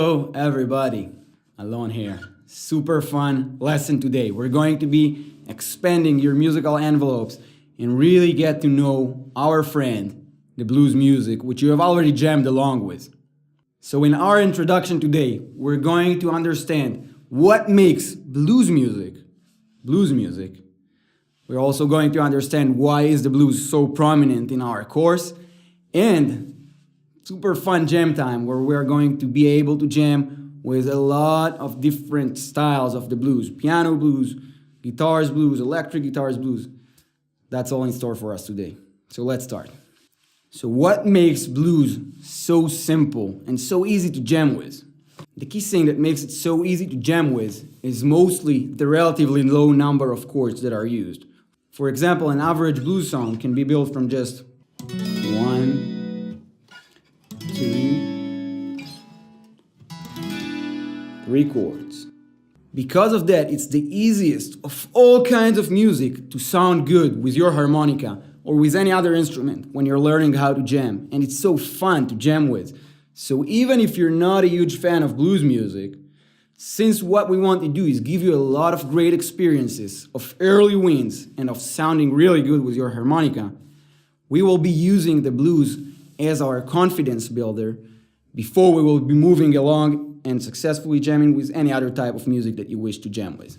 Hello everybody, Alon here. Super fun lesson today. We're going to be expanding your musical envelopes and really get to know our friend, the blues music, which you have already jammed along with. So in our introduction today, we're going to understand what makes blues music. We're also going to understand why is the blues so prominent in our course, and super fun jam time where we're going to be able to jam with a lot of different styles of the blues. Piano blues, guitars blues, electric guitars blues. That's all in store for us today. So let's start. So what makes blues so simple and so easy to jam with? The key thing that makes it so easy to jam with is mostly the relatively low number of chords that are used. For example, an average blues song can be built from just 1, 2, 3 chords. Because of that, it's the easiest of all kinds of music to sound good with your harmonica or with any other instrument when you're learning how to jam, and it's so fun to jam with. So even if you're not a huge fan of blues music, since what we want to do is give you a lot of great experiences of early wins and of sounding really good with your harmonica, we will be using the blues as our confidence builder before we will be moving along and successfully jamming with any other type of music that you wish to jam with.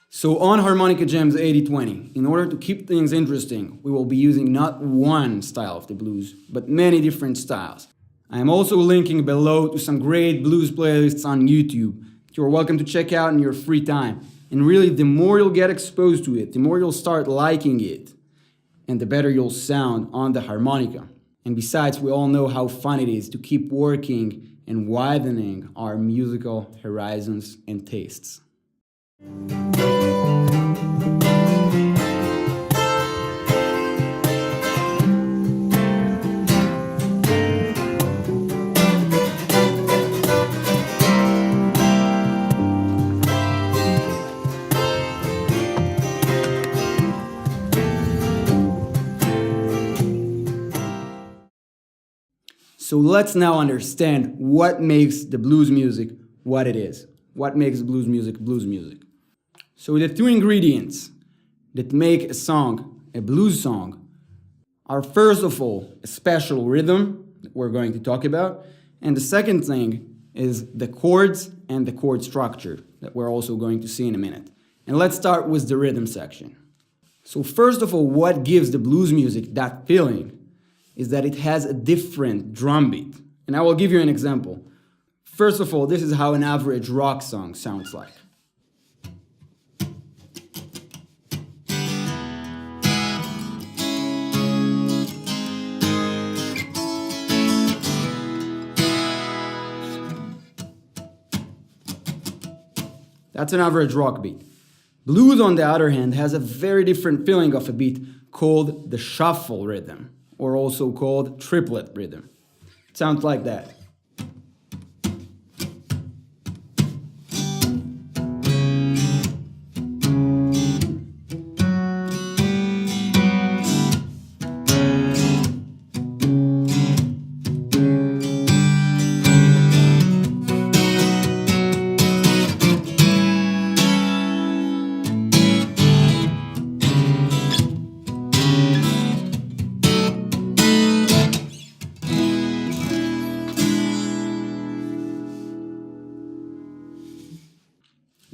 So on Harmonica Jamz 80/20, in order to keep things interesting, we will be using not one style of the blues, but many different styles. I am also linking below to some great blues playlists on YouTube that you're welcome to check out in your free time. And really, the more you'll get exposed to it, the more you'll start liking it, and the better you'll sound on the harmonica. And besides, we all know how fun it is to keep working and widening our musical horizons and tastes. So let's now understand what makes the blues music what it is. What makes blues music blues music? So the two ingredients that make a song a blues song are, first of all, a special rhythm that we're going to talk about, and the second thing is the chords and the chord structure that we're also going to see in a minute. And let's start with the rhythm section. So first of all, what gives the blues music that feeling is that it has a different drum beat. And I will give you an example. First of all, this is how an average rock song sounds like. That's an average rock beat. Blues, on the other hand, has a very different feeling of a beat called the shuffle rhythm, or also called triplet rhythm. It sounds like that.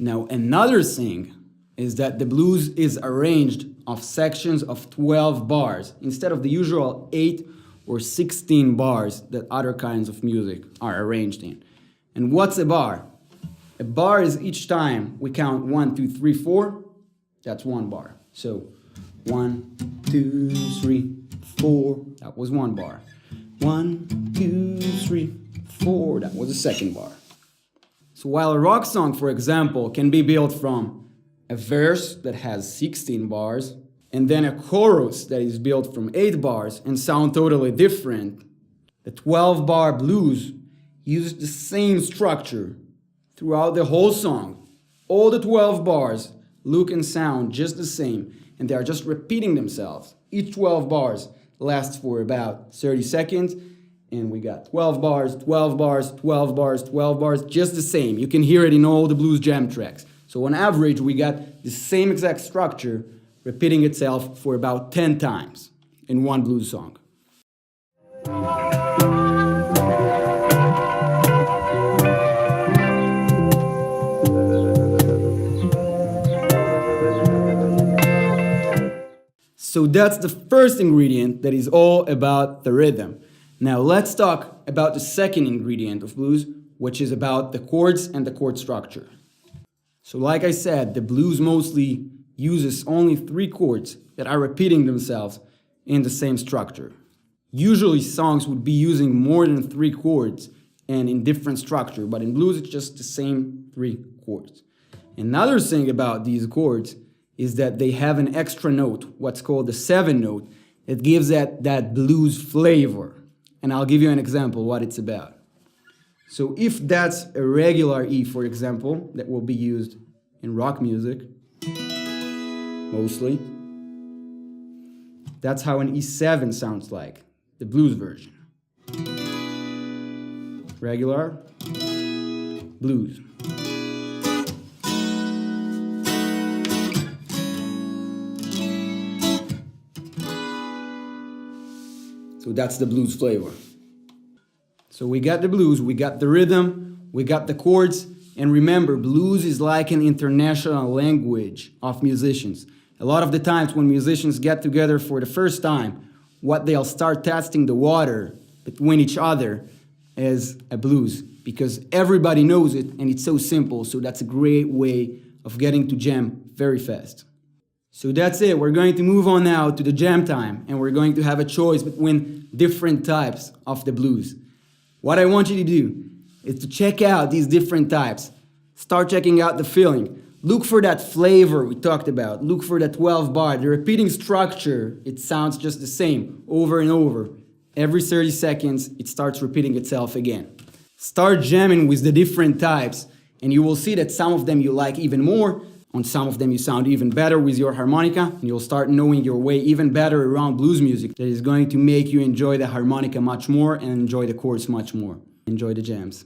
Now, another thing is that the blues is arranged of sections of 12 bars instead of the usual 8 or 16 bars that other kinds of music are arranged in. And what's a bar? A bar is each time we count 1, 2, 3, 4, that's one bar. So 1, 2, 3, 4, that was one bar. 1, 2, 3, 4, that was the second bar. So while a rock song, for example, can be built from a verse that has 16 bars and then a chorus that is built from 8 bars and sound totally different, the 12-bar blues uses the same structure throughout the whole song. All the 12 bars look and sound just the same, and they are just repeating themselves. Each 12 bars lasts for about 30 seconds, And we got 12 bars, 12 bars, 12 bars, 12 bars, just the same. You can hear it in all the blues jam tracks. So on average, we got the same exact structure repeating itself for about 10 times in one blues song. So that's the first ingredient that is all about the rhythm. Now let's talk about the second ingredient of blues, which is about the chords and the chord structure. So like I said, the blues mostly uses only 3 chords that are repeating themselves in the same structure. Usually songs would be using more than 3 chords and in different structure, but in blues it's just the same 3 chords. Another thing about these chords is that they have an extra note, what's called the 7th note, that gives that blues flavor. And I'll give you an example what it's about. So if that's a regular E, for example, that will be used in rock music, mostly, that's how an E7 sounds like, the blues version. Regular, blues. So that's the blues flavor. So we got the blues, we got the rhythm, we got the chords, and remember, blues is like an international language of musicians. A lot of the times when musicians get together for the first time, what they'll start testing the water between each other is a blues, because everybody knows it and it's so simple, so that's a great way of getting to jam very fast. So that's it, we're going to move on now to the jam time, and we're going to have a choice between different types of the blues. What I want you to do is to check out these different types. Start checking out the feeling. Look for that flavor we talked about. Look for that 12 bar, the repeating structure. It sounds just the same over and over. Every 30 seconds, it starts repeating itself again. Start jamming with the different types, and you will see that some of them you like even more. On some of them you sound even better with your harmonica, and you'll start knowing your way even better around blues music that is going to make you enjoy the harmonica much more and enjoy the chords much more. Enjoy the jams.